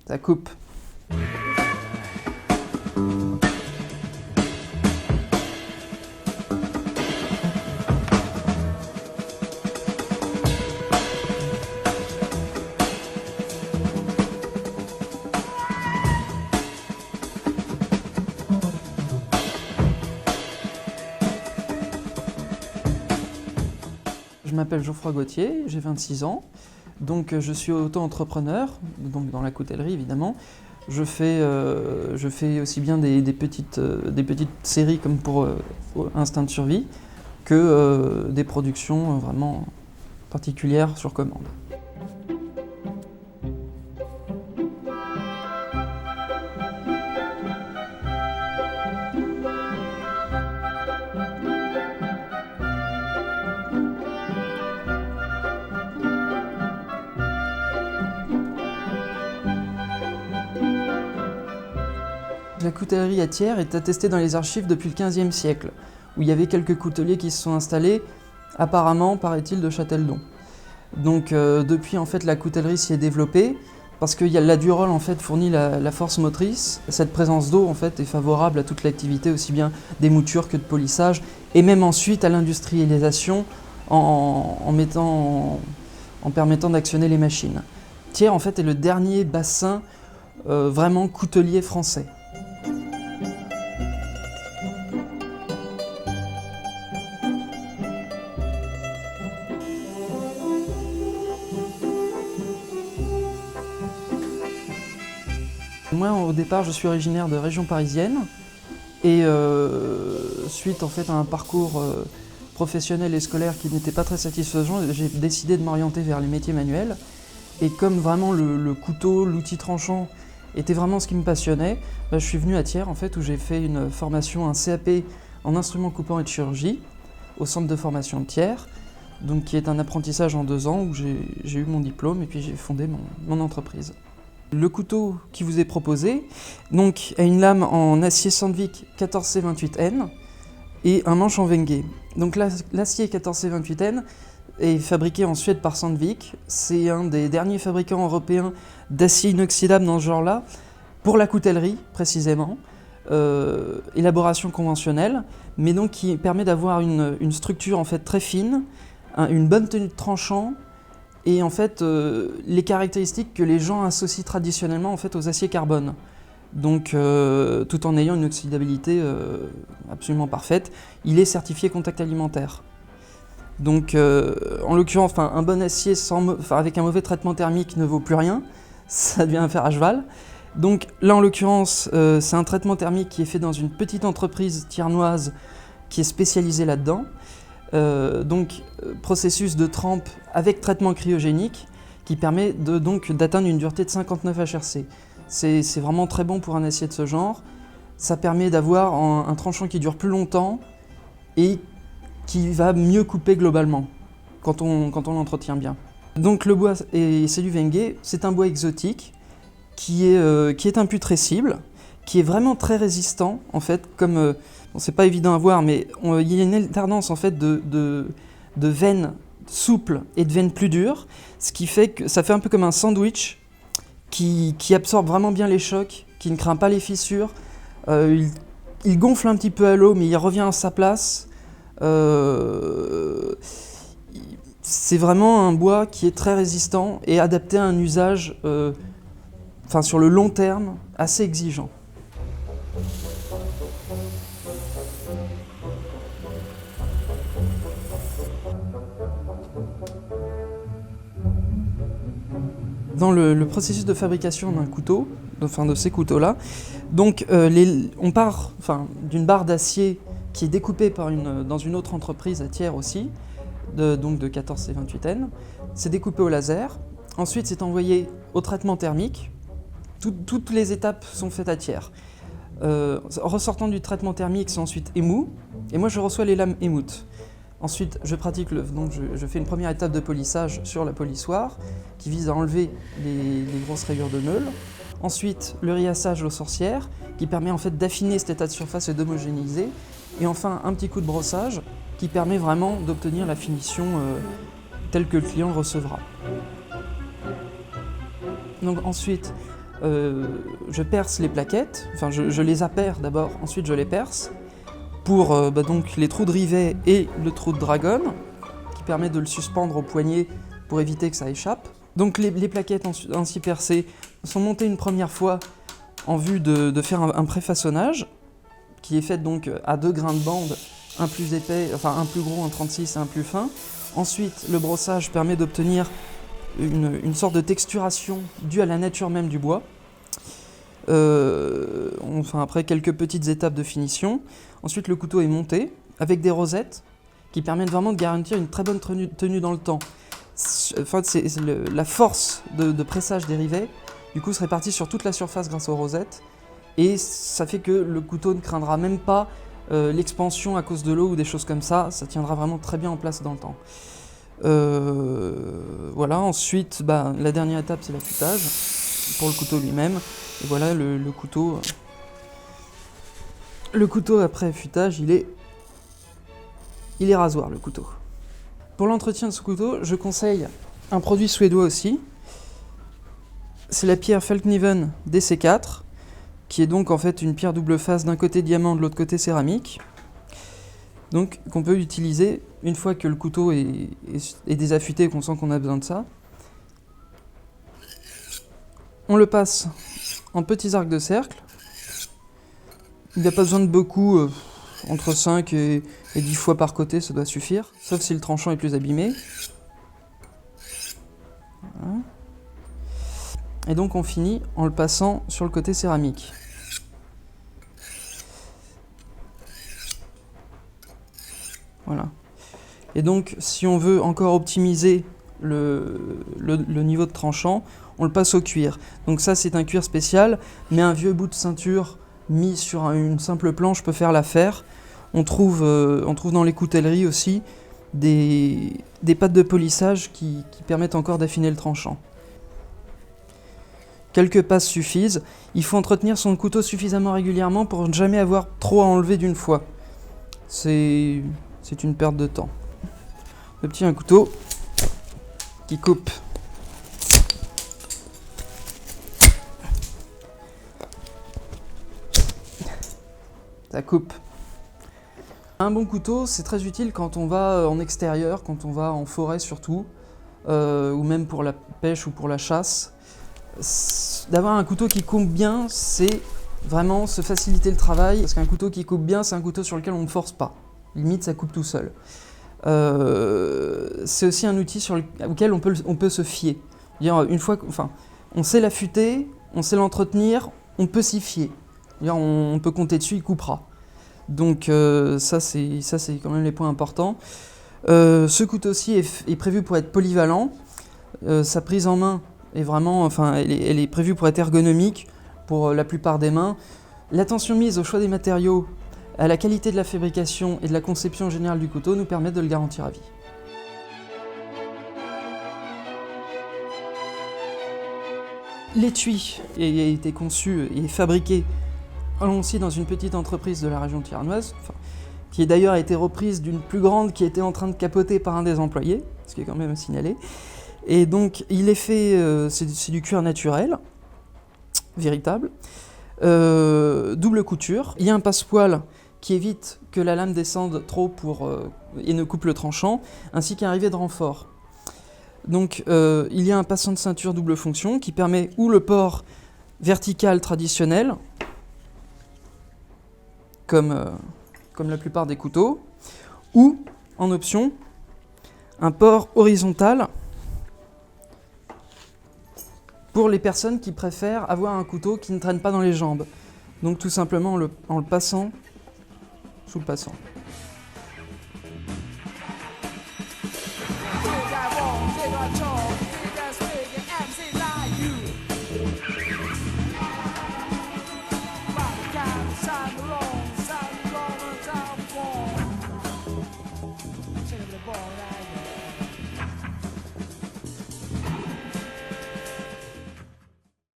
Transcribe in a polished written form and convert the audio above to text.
ça coupe. Je m'appelle Geoffroy Gauthier, j'ai 26 ans, donc je suis auto-entrepreneur, donc dans la coutellerie évidemment. Je fais aussi bien des petites séries comme pour Instinct de survie que des productions vraiment particulières sur commande. La coutellerie à Thiers est attestée dans les archives depuis le XVe siècle, où il y avait quelques couteliers qui se sont installés, apparemment, paraît-il, de Châteldon. Donc depuis, en fait, la coutellerie s'y est développée, parce que la Durolle, en fait, fournit la force motrice. Cette présence d'eau, en fait, est favorable à toute l'activité, aussi bien des moutures que de polissage, et même ensuite à l'industrialisation en permettant d'actionner les machines. Thiers, en fait, est le dernier bassin vraiment coutelier français. Moi, au départ, je suis originaire de région parisienne et suite en fait, à un parcours professionnel et scolaire qui n'était pas très satisfaisant, j'ai décidé de m'orienter vers les métiers manuels. Et comme vraiment le couteau, l'outil tranchant était vraiment ce qui me passionnait, je suis venu à Thiers en fait, où j'ai fait une formation, un CAP en instruments coupants et de chirurgie au centre de formation de Thiers, donc qui est un apprentissage en 2 ans où j'ai eu mon diplôme et puis j'ai fondé mon entreprise. Le couteau qui vous est proposé donc, a une lame en acier Sandvik 14C28N et un manche en Wenge. Donc l'acier 14C28N est fabriqué en Suède par Sandvik. C'est un des derniers fabricants européens d'acier inoxydable dans ce genre-là, pour la coutellerie précisément. Élaboration conventionnelle, mais donc qui permet d'avoir une structure en fait très fine, une bonne tenue de tranchant, et en fait les caractéristiques que les gens associent traditionnellement en fait aux aciers carbone. Donc tout en ayant une oxydabilité absolument parfaite, il est certifié contact alimentaire. Donc en l'occurrence, un bon acier avec un mauvais traitement thermique ne vaut plus rien, ça devient un fer à cheval. Donc là en l'occurrence, c'est un traitement thermique qui est fait dans une petite entreprise thiernoise qui est spécialisée là-dedans. Processus de trempe avec traitement cryogénique qui permet d'atteindre une dureté de 59 HRC. C'est vraiment très bon pour un acier de ce genre. Ça permet d'avoir un tranchant qui dure plus longtemps et qui va mieux couper globalement quand on l'entretient bien. Donc le bois, c'est du Wenge, c'est un bois exotique qui est imputrescible, qui est vraiment très résistant en fait, comme c'est pas évident à voir, mais il y a une alternance en fait de veines souples et de veines plus dures, ce qui fait que ça fait un peu comme un sandwich qui absorbe vraiment bien les chocs, qui ne craint pas les fissures. Il gonfle un petit peu à l'eau, mais il revient à sa place. C'est vraiment un bois qui est très résistant et adapté à un usage, sur le long terme, assez exigeant. Dans le processus de fabrication d'un couteau, de ces couteaux-là, donc on part d'une barre d'acier qui est découpée dans une autre entreprise à Thiers aussi, de 14C28N. C'est découpé au laser. Ensuite, c'est envoyé au traitement thermique. Toutes les étapes sont faites à Thiers. Ressortant du traitement thermique, c'est ensuite émou. Et moi, je reçois les lames émoutes. Ensuite, je pratique je fais une première étape de polissage sur la polissoire qui vise à enlever les grosses rayures de meule. Ensuite, le riassage aux sorcières qui permet en fait d'affiner cet état de surface et d'homogénéiser. Et enfin, un petit coup de brossage qui permet vraiment d'obtenir la finition telle que le client recevra. Donc ensuite, je perce les plaquettes, enfin je les appaire d'abord, ensuite je les perce, pour donc les trous de rivet et le trou de dragon, qui permet de le suspendre au poignet pour éviter que ça échappe. Donc les plaquettes ainsi percées sont montées une première fois en vue de faire un préfaçonnage, qui est fait donc à 2 grains de bande, un plus épais, enfin un plus gros, un 36 et un plus fin. Ensuite, le brossage permet d'obtenir une sorte de texturation due à la nature même du bois. Enfin, après quelques petites étapes de finition. Ensuite, le couteau est monté avec des rosettes qui permettent vraiment de garantir une très bonne tenue dans le temps. Enfin, la force de pressage des rivets, du coup, se répartit sur toute la surface grâce aux rosettes. Et ça fait que le couteau ne craindra même pas l'expansion à cause de l'eau ou des choses comme ça. Ça tiendra vraiment très bien en place dans le temps. Voilà, ensuite, la dernière étape, c'est l'affûtage pour le couteau lui-même. Et voilà, le couteau. Le couteau après affûtage, il est rasoir, le couteau. Pour l'entretien de ce couteau, je conseille un produit suédois aussi. C'est la pierre Fälkniven DC4, qui est donc en fait une pierre double face, d'un côté diamant, de l'autre côté céramique. Donc qu'on peut utiliser une fois que le couteau est désaffûté et qu'on sent qu'on a besoin de ça. On le passe en petits arcs de cercle. Il n'y a pas besoin de beaucoup, entre 5 et 10 fois par côté, ça doit suffire, sauf si le tranchant est plus abîmé. Voilà. Et donc on finit en le passant sur le côté céramique. Voilà. Et donc, si on veut encore optimiser le niveau de tranchant, on le passe au cuir. Donc ça, c'est un cuir spécial, mais un vieux bout de ceinture mis sur une simple planche peut faire l'affaire. On trouve dans les coutelleries aussi des pattes de polissage qui permettent encore d'affiner le tranchant. Quelques passes suffisent. Il faut entretenir son couteau suffisamment régulièrement pour ne jamais avoir trop à enlever d'une fois. C'est une perte de temps. J'obtiens un couteau qui coupe. Ça coupe. Un bon couteau, c'est très utile quand on va en extérieur, quand on va en forêt surtout, ou même pour la pêche ou pour la chasse. D'avoir un couteau qui coupe bien, c'est vraiment se faciliter le travail, parce qu'un couteau qui coupe bien, c'est un couteau sur lequel on ne force pas. Limite, ça coupe tout seul. C'est aussi un outil auquel on peut se fier. Une fois on sait l'affûter, on sait l'entretenir, on peut s'y fier. On peut compter dessus, il coupera. Donc ça c'est quand même les points importants. Ce couteau-ci est prévu pour être polyvalent. Sa prise en main est vraiment, elle est prévue pour être ergonomique pour la plupart des mains. L'attention mise au choix des matériaux, à la qualité de la fabrication et de la conception générale du couteau nous permet de le garantir à vie. L'étui a été conçu et fabriqué aussi dans une petite entreprise de la région tiernoise, qui d'ailleurs a été reprise d'une plus grande qui était en train de capoter par un des employés, ce qui est quand même à signaler. Et donc il est fait, c'est du cuir naturel, véritable, double couture. Il y a un passepoil qui évite que la lame descende trop et ne coupe le tranchant, ainsi qu'un rivet de renfort. Donc il y a un passant de ceinture double fonction qui permet ou le port vertical traditionnel, comme la plupart des couteaux, ou, en option, un port horizontal pour les personnes qui préfèrent avoir un couteau qui ne traîne pas dans les jambes. Donc tout simplement en le passant sous le passant.